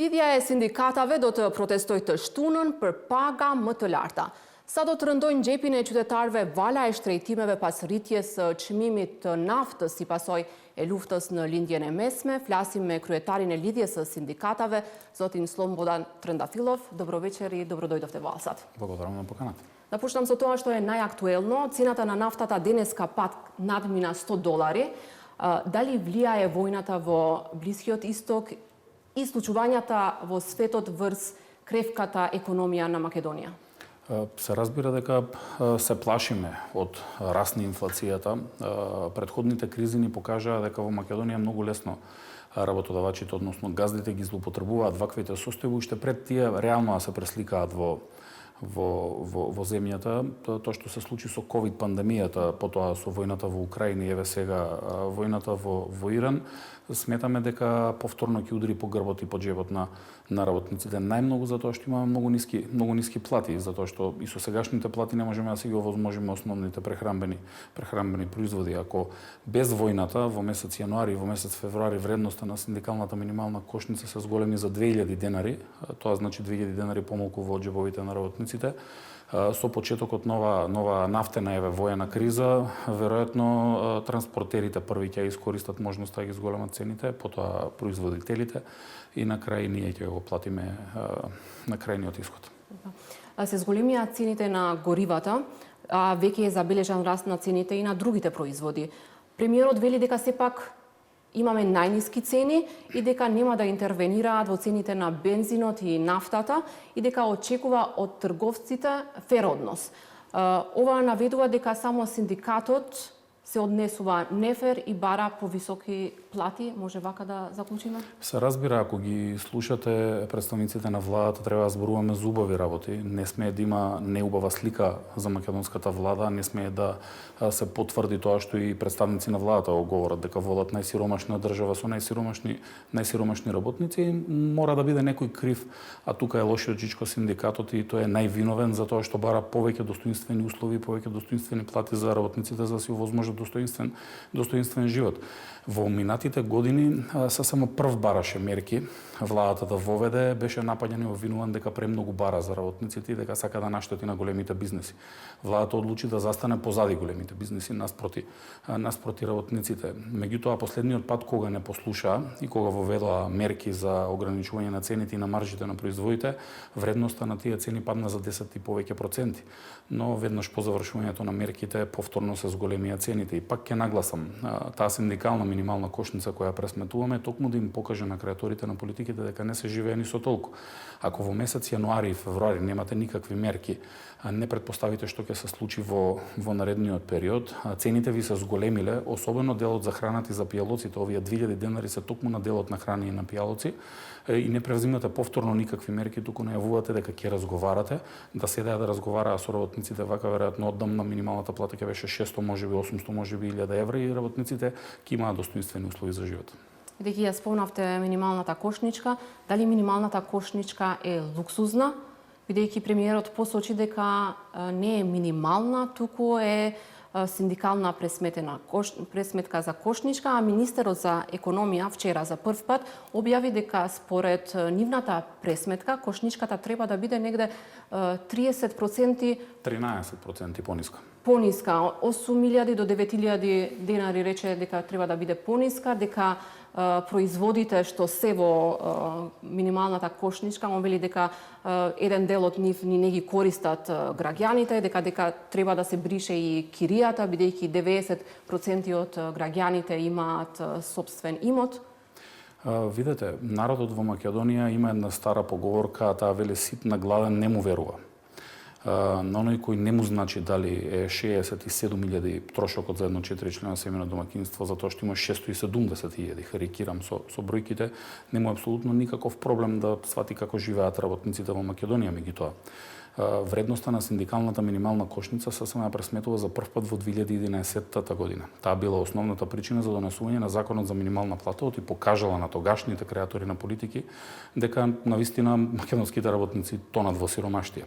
Lidhja e sindikatave do të protestojë të shtunën për paga më të larta. Sa do të rëndojnë xhepin e qytetarëve vala e shtrejtimeve pas rritjes së çmimit të naftës si pasojë e luftës në lindjen e mesme, flasim me kryetarin e lidhjes së sindikatave, zotin Slobодан Trëndafillov. Dobro večer и добро дојдовте во Алсат. Благодарам на поканата. Да почнам со тоа што е најактуелно. Цената на нафтата денеска пат надмина $100. Дали влијае војната во Блискиот Исток и случувањата во светот врз кревката економија на Македонија? Се разбира дека се плашиме од раст на инфлацијата. Претходните кризи ни покажаа дека во Македонија многу лесно работодавачите, односно газдите, ги злоупотребуваат ваквите состојби, уште пред тие реално да се пресликаат во земјата. Тоа што се случи со ковид пандемијата, потоа со војната во Украина и еве сега војната во Иран, сметаме дека повторно ќе удри по грбот и по джебот на работниците. Најмногу затоа што имаме многу ниски плати, затоа што и со сегашните плати не можеме да си ги овозможиме основните прехранбени производи. Ако без војната во месец јануари и во месец февруари вредноста на синдикалната минимална кошница се зголеми за 2000 денари, тоа значи 2000 денари помалку во џебовите на работниците. Со почетокот нова нафтена воена криза, веројатно транспортерите први ќе искористат можноста да ги зголемат цените, потоа производителите и на крај ние ќе го платиме на крајниот исход. Се зголемија цените на горивата, а веќе е забележан раст на цените и на другите производи. Премиерот вели дека сепак имаме најниски цени и дека нема да интервенираат во цените на бензинот и нафтата и дека очекува од трговците фер однос. Ова наведува дека само синдикатот се однесува нефер и бара повисоки плати, може вака да заклучиме? Се разбира, ако ги слушате представниците на владата, треба да зборуваме за убави работи. Не смее да има неубава слика за македонската влада, не смее да се потврди тоа што и представници на владата говорат, дека волат најсиромашна држава со најсиромашни работници. Мора да биде некој крив, а тука е лошиот жичко синдикатот и тој е највиновен за тоа што бара повеќе достоинствени услови, повеќе достоинствени плати за работниците за да си овозможат достоинствен живот. Во минатите години само прв бараше мерки, владата да воведе, беше напаѓан и обвинуван дека премногу бара за работниците и дека сака да наштети на големите бизнеси. Владата одлучи да застане позади големите бизнеси наспроти работниците. Меѓутоа последниот пат кога не послушаа и кога воведоа мерки за ограничување на цените и на маржите на производите, вредноста на тие цени падна за 10 и повеќе проценти. Но веднаш по завршувањето на мерките повторно се зголемија цените. И пак ќе нагласам, таа синдикална минимална кошница која пресметуваме, токму да им покаже на креаторите на политиките дека не се живее ни со толку. Ако во месец јануари и февруари немате никакви мерки, не предпоставите што ќе се случи во наредниот период, цените ви се зголемиле, особено делот за храната и за пијалоците, овие 2000 денари се токму на делот на храна и на пијалоци, и не превзимате повторно никакви мерки, туку најавувате дека ќе разговарате, да седеа да разговараа со работниците, вака веројатно оддамна минималната плата ќе беше 600, можеби 800, можеби 1000 евра и работниците ќе имаат достоинствени услови за живот. Бидејќи ја спомнавте минималната кошничка, дали минималната кошничка е луксузна? Бидејќи премиерот посочи дека не е минимална, туку е синдикална пресметка за кошничка, а министерот за економија вчера за прв пат објави дека според нивната пресметка кошничката треба да биде негде 13% пониска. Пониска, 8.000 до 9.000 денари рече дека треба да биде пониска, дека производите што се во минималната кошничка, он вели дека еден дел од нив не ги користат граѓаните, дека треба да се брише и киријата, бидејќи 90% од граѓаните имаат сопствен имот. Видете, народот во Македонија има една стара поговорка, таа вели сит на гладен не му верува. На оној кој не му значи дали е 67.000 трошокот за едно 4-члено семејно домаќинство, затоа што има 670.000, карикирам со бројките, нема апсолутно никаков проблем да свати како живеат работниците во Македонија. Меѓутоа, вредноста на синдикалната минимална кошница се само пресметува за прв пат во 2011 година. Таа била основната причина за донесување на законот за минимална плата и покажала на тогашните креатори на политики дека навистина македонските работници тонат во сиромаштија.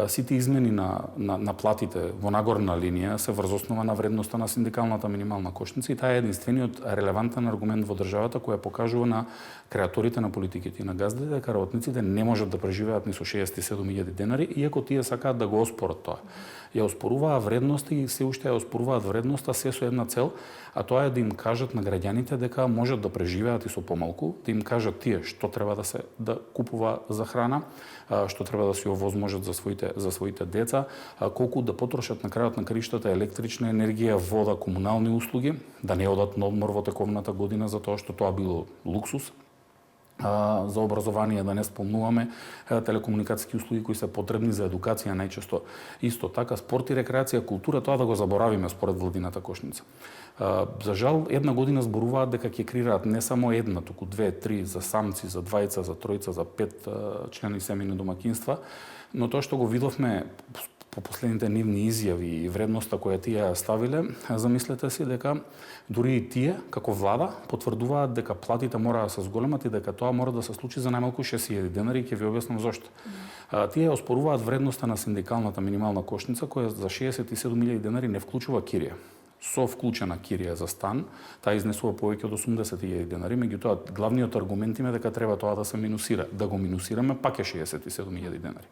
Сите измени на платите во нагорна линија се врз основа на вредноста на синдикалната минимална кошница и таа е единствениот релевантен аргумент во државата која покажува на креаторите на политиките и на газдите дека работниците не можат да преживеат ни со 67.000 денари, иако тие сакаат да го оспорат тоа. Ја оспоруваа вредноста и се уште ја оспоруваат вредноста се со една цел, а тоа е да им кажат на граѓаните дека можат да преживеат и со помалку, да им кажат тие што треба да купува за храна, што треба да си овозможат за своите деца, колку да потрошат на крајот на краиштата електрична енергија, вода, комунални услуги, да не одат на одмор во тековната година за тоа што тоа било луксус. За образование да не спомнуваме, телекомуникацијски услуги кои се потребни за едукација најчесто. Исто така спорт и рекреација, култура, тоа да го заборавиме според владината кошница. За жал, една година зборуваат дека ќе креираат не само една, туку 2, 3 за самци, за двајца, за тројца, за 5 члени семејни домаќинства, но тоа што го видовме по последните нивни изјави и вредноста која тие ставиле, замислете си дека дури и тие, како влада, потврдуваат дека платите мора да се зголемат и дека тоа мора да се случи за најмалку 6.000 денари и ќе ви објаснам зошто. Тие оспоруваат вредноста на синдикалната минимална кошница која за 67.000 денари не вклучува кирија. Со вклучена кирија за стан, таа изнесува повеќе од 80.000 денари, меѓутоа главниот аргумент им е дека треба тоа да се минусира. Да го минусираме пак е 67.000 денари.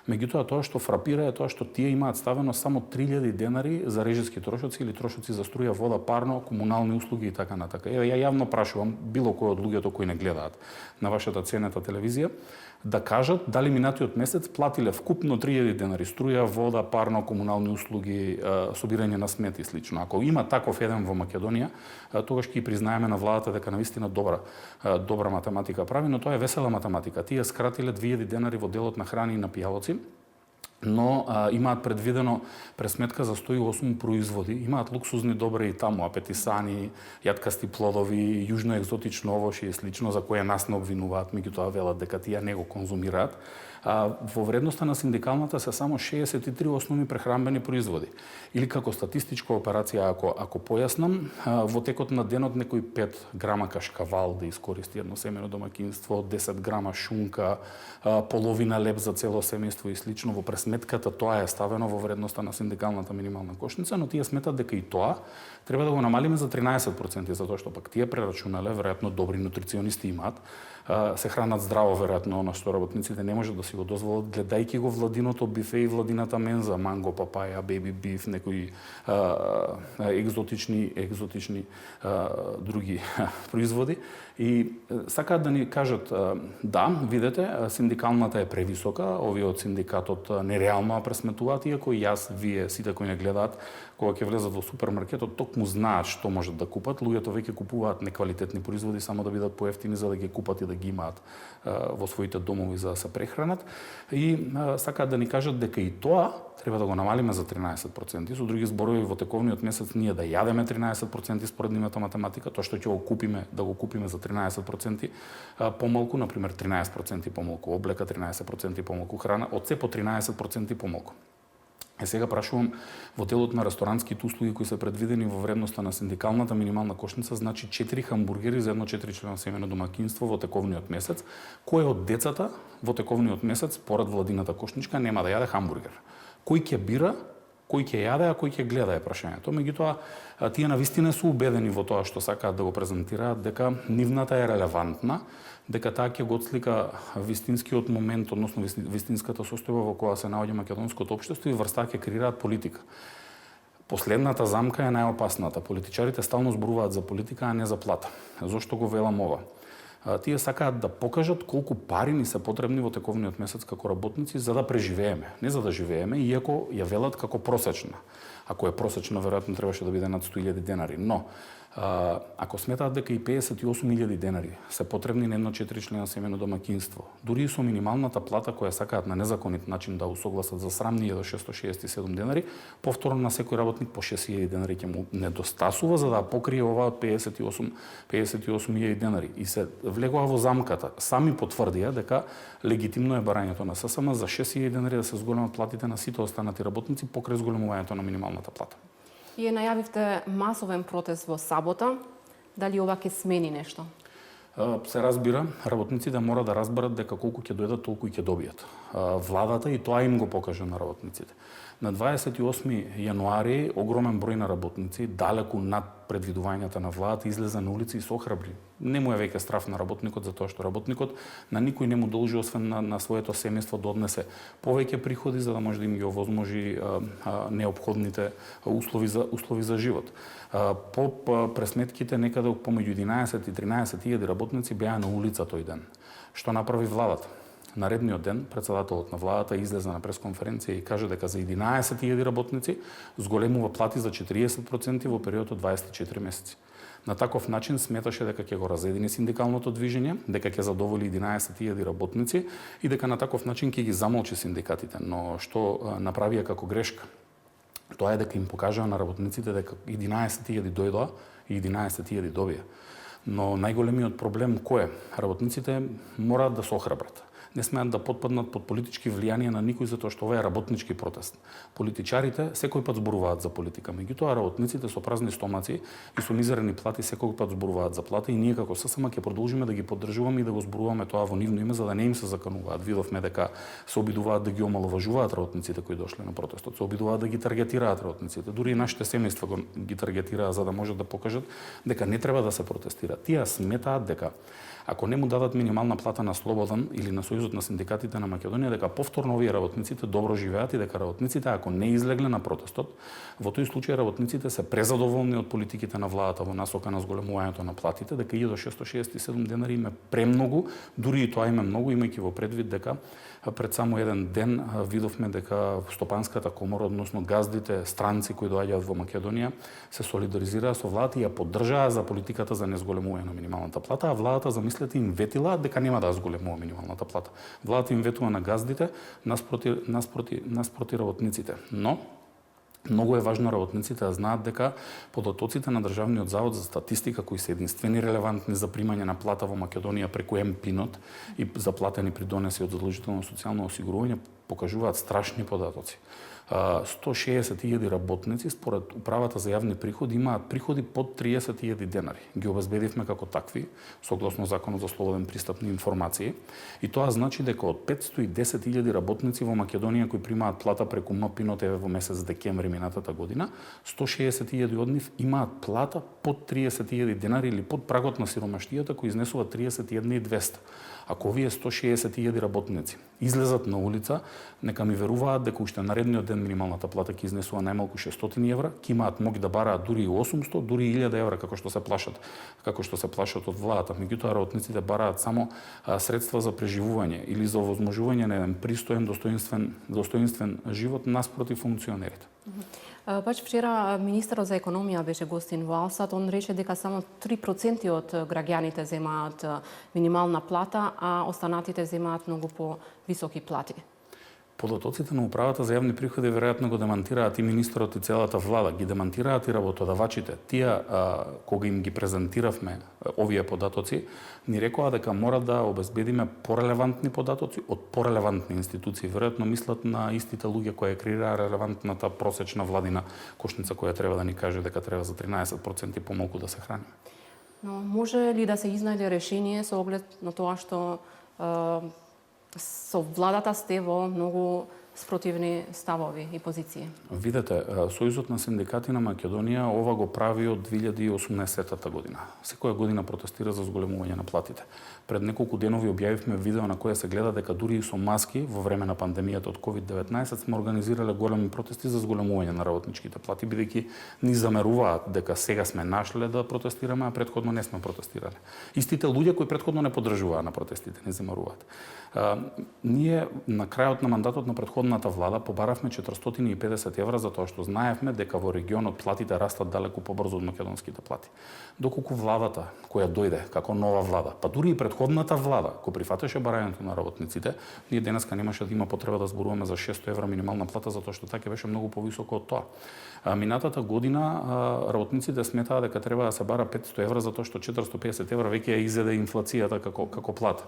Меѓутоа тоа што фрапира е тоа што тие имаат ставено само 3.000 денари за режиски трошоци или трошоци за струја, вода, парно, комунални услуги и така натака. Еве ја јавно прашувам било кој од луѓето кои не гледаат на вашата ценета телевизија да кажат дали минатиот месец платиле вкупно 3.000 денари струја, вода, парно, комунални услуги, собирање на смети и слично. Ако има таков еден во Македонија, тогаш ќе признаеме на владата дека навистина добра математика прави, но тоа е весела математика. Тие скратиле 2.000 денари во делот на храни и напијалоци, но имаат предвидено пресметка за 108 производи, имаат луксузни добри и таму, апетисани, јаткасти плодови, јужно екзотично овошје и слично, за кое нас не обвинуваат, меѓутоа велат дека тие не го конзумираат. Во вредноста на синдикалната се само 63 основни прехранбени производи. Или како статистичка операција, ако појаснам, во текот на денот некој 5 грама кашкавал да искористи едно семејно домаќинство, 10 грама шунка, половина леб за цело семејство и слично. Во пресметката тоа е ставено во вредноста на синдикалната минимална кошница, но тие сметат дека и тоа треба да го намалиме за 13%, затоа што пак тие прерачунале, веројатно добри нутриционисти имаат, се хранат здраво, веројатно, она што работниците не можат да си го дозволат, гледајќи го владиното бифе и владината менза, манго, папаја, беби биф, некои екзотични други производи. И сакаат да ни кажат, да, видете, синдикалната е превисока, овие од синдикатот нереално пресметуваат, иако јас, вие, сите кои не гледаат, кога ќе влезат во супермаркетот, токму знаат што можат да купат. Луѓето веќе купуваат неквалитетни производи само да бидат поевтини за да ги купат и да ги имаат во своите домови за да се прехранат. И сакаат да ни кажат дека и тоа треба да го намалиме за 13%. Со други зборови, во тековниот месец ние да јадеме 13% според нивната математика, тоа што ќе го купиме, да го купиме за 13% помалку, например 13% помалку облека, 13% помалку храна, од се по 13% помалку. Сега прашувам, во делот на ресторанските услуги кои се предвидени во вредноста на синдикалната минимална кошница, значи 4 хамбургери за едно 4-члено семејно домаќинство во тековниот месец, кој од децата во тековниот месец, поред владината кошничка, нема да јаде хамбургер. Кој ќе бира, кој ќе јаде, а кој ќе гледа е прашањето. Меѓутоа, тие навистина се убедени во тоа што сакаат да го презентираат, дека нивната е релевантна, дека таа ќе го отслика вистинскиот момент, односно вистинската состојба во која се наоѓа македонското општество и врз таа ќе креираат политика. Последната замка е најопасната. Политичарите стално зборуваат за политика, а не за плата. Зошто го велам ова? Тие сакаат да покажат колку пари ни се потребни во тековниот месец како работници за да преживееме, не за да живееме, иако ја велат како просечна. Ако е просечна, веројатно требаше да биде над 100.000 денари, но ако сметаат дека и 58.000 денари се потребни на едно 4-члено семејно домаќинство, дури и со минималната плата која сакаат на незаконит начин да усогласат за срамни до 667 денари, повторно на секој работник по 6.000 денари ќе му недостасува за да покрие оваа 58.000 денари. И се влегоа во замката. Сами потврдија дека легитимно е барањето на ССМ за 6.000 денари да се зголемат платите на сите останати работници покрај зголемувањето на минималната плата. И најавивте масовен протест во сабота. Дали ова ќе смени нешто? Се разбира, работниците мора да разберат дека колку ќе дојдат, толку и ќе добијат. Владата и тоа им го покажа на работниците. На 28 јануари огромен број на работници, далеку над предвидувањата на владата, излезе на улици и се охрабри. Не му е веќе страф на работникот, затоа што работникот на никој не му должи освен на своето семејство да однесе повеќе приходи за да може да им ги овозможи неопходните услови за живот. По пресметките некаде помеѓу 11 и 13 илјади работници беа на улица тој ден. Што направи владата? Наредниот ден претседателот на владата излезе на пресконференција и каже дека за 11.000 работници зголемува плати за 40% во период од 24 месеци. На таков начин сметаше дека ќе го разедини синдикалното движење, дека ќе задоволи 11.000 работници и дека на таков начин ќе ги замолчи синдикатите. Но што направија како грешка? Тоа е дека им покажаа на работниците дека 11.000 дојдоа и 11.000 добија. Но најголемиот проблем кој е? Работниците мораат да се охрабрат. Не смеат да потпаднат под политички влијанија на никој затоа што ова е работнички протест. Политичарите секој пат зборуваат за политика, меѓутоа работниците со празни стомаци и со мизерни плати секој пат зборуваат за плата и ние како ССМ ќе продолжиме да ги поддржуваме и да го зборуваме тоа во нивно име за да не им се закануваат. Видовме дека се обидуваат да ги омаловажуваат работниците кои дошле на протестот, се обидуваат да ги таргетираат работниците. Дури и нашите семејства ги таргетираа за да можат да покажат дека не треба да се протестира. Тие сметаат дека ако не му дадат минимална плата на Слободан или на Сојузот на синдикатите на Македонија, дека повторно овие работниците добро живеат и дека работниците ако не излегле на протестот, во тој случај работниците се презадоволни од политиките на владата во насока на зголемувањето на платите, дека 1667 денари им е премногу, дури и тоа им е многу, имајќи во предвид дека пред само еден ден видовме дека Стопанската комора, односно газдите, странци кои доаѓаат во Македонија, се солидаризираа со владата и ја поддржаа за политиката за незголемување на минималната плата, а владата, замислете, им ветила дека нема да зголемува минималната плата. Владата им ветува на газдите наспроти работниците. Но многу е важно работниците да знаат дека податоците на Државниот завод за статистика, кои се единствени релевантни за примање на плата во Македонија преку МПИНот и заплатени при донеси од задолжително социјално осигурување, покажуваат страшни податоци. 160.000 работници според управата за јавни приходи имаат приходи под 30.000 денари. Ги обезбедивме како такви согласно Законот за слободен пристап на информации и тоа значи дека од 510.000 работници во Македонија кои примаат плата преку МПИНот во месец декември минатата година, 160.000 од нив имаат плата под 30.000 денари или под прагот на сиромаштијата кој изнесува 31.200. Ако овие 160.000 работници излезат на улица, нека ми веруваат дека уште наредниот ден минималната плата ќе изнесува најмалку 600 евра, ќе имаат моќ да бараат дури и 800, дури и 1000 евра како што се плашат од владата. Меѓутоа работниците бараат само средства за преживување или за овозможување на еден пристоен, достоинствен живот наспроти функционерите. Баш вчера министерот за економија беше гостин во Алсат, он рече дека само 3% од граѓаните земаат минимална плата, а останатите земаат многу по-високи плати. Податоците на управата за јавни приходи веројатно го демантираат и министерот и целата влада, ги демантираат и работодавачите. Тие кога им ги презентиравме овие податоци, ни рекоа дека мора да обезбедиме порелевантни податоци од порелевантни институции. Веројатно мислат на истите луѓе кои креираа релевантната просечна владина кошница која треба да ни каже дека треба за 13% помалку да се храни. Но може ли да се изнајде решение со оглед на тоа што со владата сте во многу спротивни ставови и позиции? Видете, Сојузот на синдикати на Македонија ова го прави од 2018 година. Секоја година протестира за зголемување на платите. Пред неколку денови објавивме видео на кое се гледа дека дури и со маски во време на пандемијата од COVID-19 сме организирале големи протести за зголемување на работничките плати, бидејќи ни замеруваат дека сега сме нашле да протестираме, а претходно не сме протестирале. Истите луѓе кои претходно не поддржуваа на протестите ни замеруваат. Ние на крајот на мандатот на претходната влада побаравме 450 евра за тоа што знаевме дека во регионот платите растат далеку побрзо од македонските плати. Доколку владата која дојде како нова влада, па дури и претходната влада кој прифатеше барањето на работниците, ние денеска немаше да има потреба да зборуваме за 600 евра минимална плата затоа што така беше многу повисоко од тоа. Минатата година работниците сметаа дека треба да се бара 500 евра затоа што 450 евра веќе ја изеде инфлацијата како плата.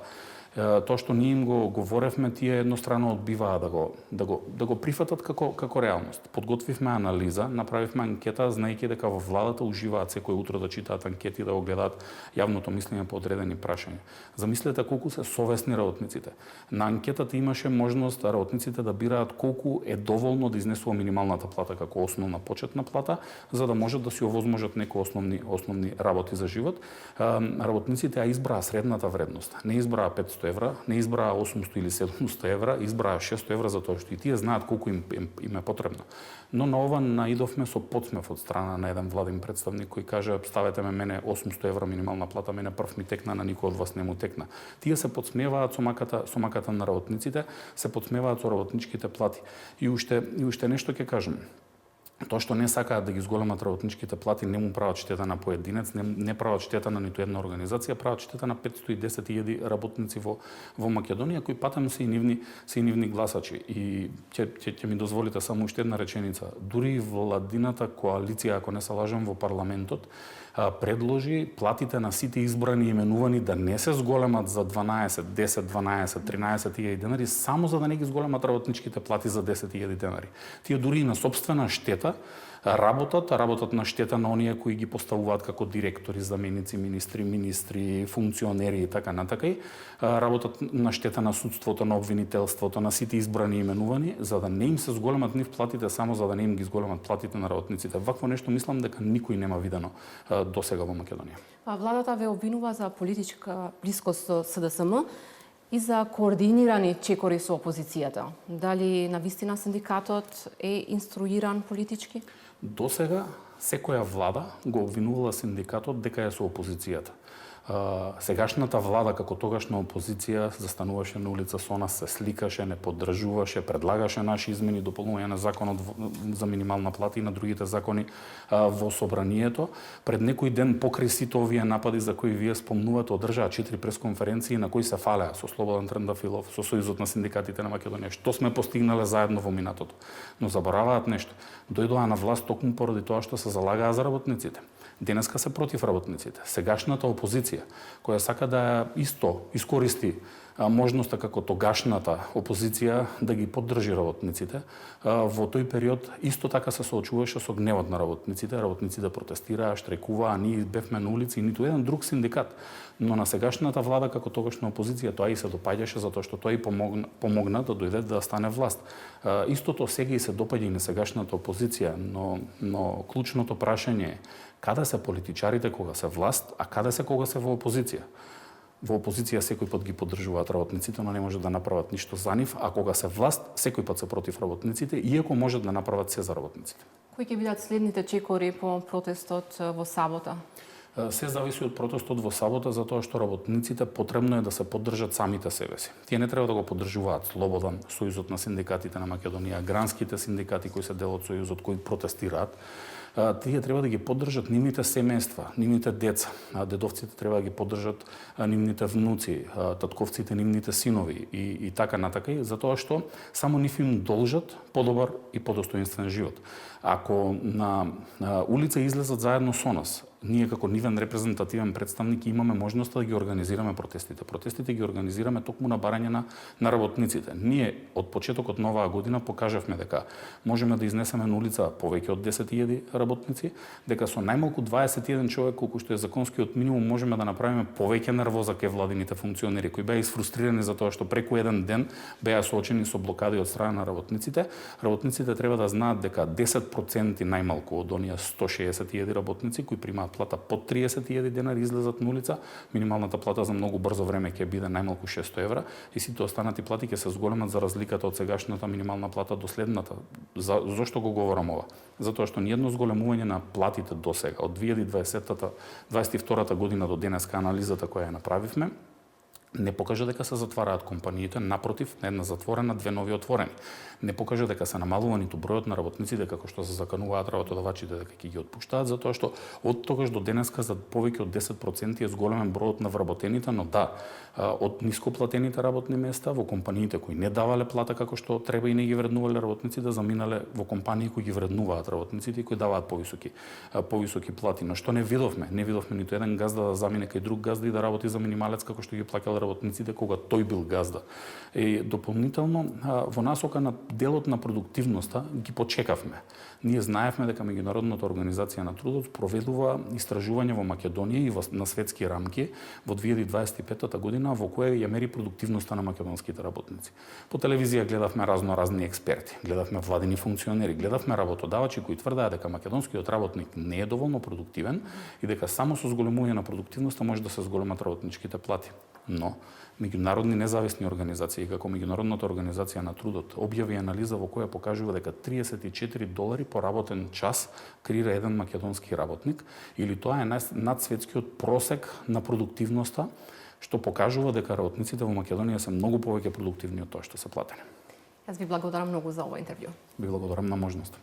Тоа што ние им го говоревме, тие еднострано одбиваа да го прифатат како реалност. Подготвивме анализа, направивме анкета, знаејќи дека во владата уживаат секој утро да читаат анкети, да го гледаат јавното мислење по одредени прашања. Замислете колку се совесни работниците. На анкетата имаше можност работниците да бираат колку е доволно да изнесува минималната плата како основна почетна плата, за да можат да си овозможат некои основни работи за живот. Работниците избраа средната вредност. Не избраа 500 евра, не избраа 800 или 700 евра, избраа 600 евра затоа што и тие знаат колку им е потребно. Но на ова наидовме со подсмев од страна на еден владин представник кој каже: "Ставете ме мене 800 евра минимална плата, мене прв ми текна, на никој од вас не му текна." Тие се подсмеваат со маката на работниците, се подсмеваат со работничките плати. И уште нешто ќе кажам. Тоа што не сакаат да ги зголемат работничките плати не му прават штета на поединец, не прават штета на ниту една организација, прават штета на 510.000 работници во Македонија, кои патем се и нивни гласачи. И ќе ми дозволите само уште една реченица. Дури владината коалиција, ако не се лажам, во парламентот, предложи платите на сите избрани и именувани да не се зголемат за 12, 10, 12, 13.000 денари, само за да не ги зголемат работничките плати за 10.000 денари. Тие дури и на собствена штета работат на штета на оние кои ги поставуваат како директори, заменици, министри, функционери и така натака. Работат на штета на судството, на обвинителството, на сите избрани и именувани, за да не им се зголемат нив платите, само за да не им ги зголемат платите на работниците. Вакво нешто мислам дека никој нема видено досега во Македонија. Владата ве обвинува за политичка блискост со СДСМ и за координирани чекори со опозицијата. Дали навистина синдикатот е инструиран политички? Досега секоја влада го обвинувала синдикатот дека е со опозицијата. Сегашната влада како тогашна опозиција застануваше на улица со нас, се сликаше, не поддржуваше, предлагаше наши измени, дополнување на законот за минимална плата и на другите закони во собранието. Пред некој ден покрај сите овие напади за кои вие спомнувате, одржаа 4 пресконференции на кои се фалеа со Слободан Трендафилов, со Сојузот на синдикатите на Македонија, што сме постигнале заедно во минатото. Но забораваат нешто. Дојдоа на власт токму поради тоа што се залагаа за работниците. Денеска се против работниците. Сегашната опозиција, која сака да исто искористи можноста како тогашната опозиција да ги поддржи работниците, во тој период исто така се соочуваше со гневот на работниците. Работниците протестираа, штрекуваа, ние бевме на улици и ниту еден друг синдикат. Но на сегашната влада како тогашна опозиција тоа и се допаѓаше затоа што тоа и помогна да дојде да стане власт. Истото сега и се допаѓа и на сегашната опозиција, но клучното прашање е каде се политичарите кога се власт, а каде се кога се во опозиција? Во опозиција секој пат ги поддржуваат работниците, но не може да направат ништо за нив, а кога се власт, секој пат се против работниците, иако можат да направат се за работниците. Кои ќе бидат следните чекори по протестот во сабота? Се зависи од протестот во сабота, затоа што работниците потребно е да се поддржат самите себе си. Тие не треба да го поддржуваат Слободан, Сојузот на синдикатите на Македонија, гранските синдикати кои се дел од Сојузот, кои протестираат. Тие треба да ги поддржат нивните семејства, нивните деца. Дедовците треба да ги поддржат нивните внуци, татковците, нивните синови и така натака, затоа што само нив им должат подобар и подостоинствен живот. Ако на улица излезат заедно со нас, ние како нивен репрезентативен представник имаме можноста да ги организираме протестите. Протестите ги организираме токму на барање на работниците. Ние од почетокот на оваа година покажавме дека можеме да изнесеме на улица повеќе од 10.000 работници, дека со најмалку 21 човек, колку што е законскиот минимум, можеме да направиме повеќе нервоза кај владините функционери кои беа изфрустрирани за тоа што преку еден ден беа соочени со блокади од страна на работниците. Работниците треба да знаат дека 10% најмалку од оние 160.000 работници кои примаат плата под 30.000 денари излезат на улица, минималната плата за многу брзо време ќе биде најмалку 600 евра и сите останати плати ќе се зголемат за разликата од сегашната минимална плата до следната. Зошто го говорам ова? Затоа што ниедно зголемување на платите до сега, од 2022 година до денеска анализата која ја направивме, не покажа дека се затвараат компаниите, напротив, на една затворена, две нови отворени. Не покажа дека се намалува ниту бројот на работниците како што се закануваат работодавачите дека ќе ги отпуштаат, затоа што од тогаш до денеска за повеќе од 10% е зголемен бројот на вработените, но да, од нископлатените работни места во компаниите кои не давале плата како што треба и не ги вреднувале работниците, заминале во компании кои ги вреднуваат работниците и кои даваат повисоки плати. Но што не видовме? Не видовме ниту еден газда да замине кај друг газда и да работи за минималец како што ги плаќале работниците кога тој бил газда. И дополнително во насока на делот на продуктивноста ги почекавме. Ние знаевме дека Меѓународната организација на трудот проведува истражување во Македонија и на светски рамки во 2025 година во кое ја мери продуктивноста на македонските работници. По телевизија гледавме разни експерти, гледавме владини функционери, гледавме работодавачи кои тврдеа дека македонскиот работник не е доволно продуктивен и дека само со зголемување на продуктивноста може да се зголемат работничките плати. Но меѓународни независни организации, како Меѓународната организација на трудот, објави анализа во која покажува дека $34 по работен час креира еден македонски работник, или тоа е над светскиот просек на продуктивноста, што покажува дека работниците во Македонија се многу повеќе продуктивни од тоа што се платени. Јас ви благодарам многу за ова интервју. Ви благодарам на можност.